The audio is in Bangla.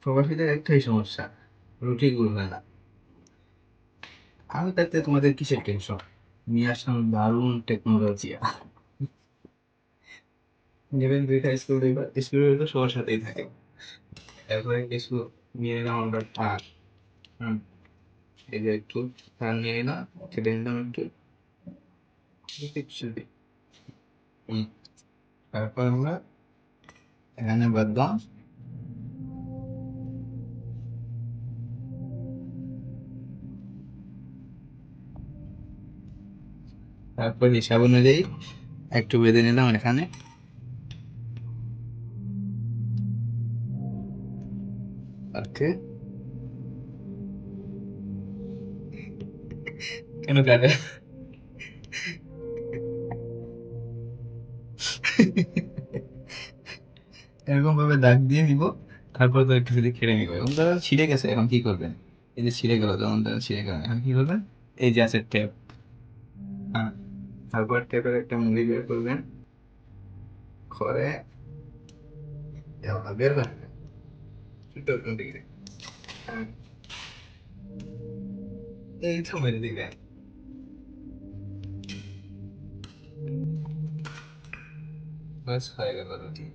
প্রবাসীদের একটাই সমস্যা, রুটি গুলবে না। আমি তাতে তোমাদের কিসের টেনশন? নিয়ে আসলাম দারুণ টেকনোলজি। নেবেন দুইটা স্ক্রু ড্রাইভার, স্ক্রু ড্রাইভার তো সবার সাথেই থাকে। তারপরে কিছু নিয়ে নিলাম আমরা তার। হুম, এই যে একটু তার নিয়ে নিলাম, কেটে নিলাম একটু কিছু দিই। হুম, তারপর আমরা এখানে বাদলাম। তারপর হিসাব অনুযায়ী একটু বেঁধে নিলাম এখানে। ওকে, কেন কাটে? এরকম ভাবে দাগ দিয়ে দিব। তারপর তো একটু যদি কেটে নিবে, এবং ধরো ছিঁড়ে গেছে, এখন কি করবেন? এই যে ছিঁড়ে গেল, যেমন ধরো ছিঁড়ে গেল, এখন কি করবেন? এই যে আছে টেপ। হ্যাঁ, তারপর টেপের একটা মুড়ি বের করবেন করে, বের করবেন। হ্যাঁ, এই তো মেরে দিবেন। বাস হয়ে গেল রুটি।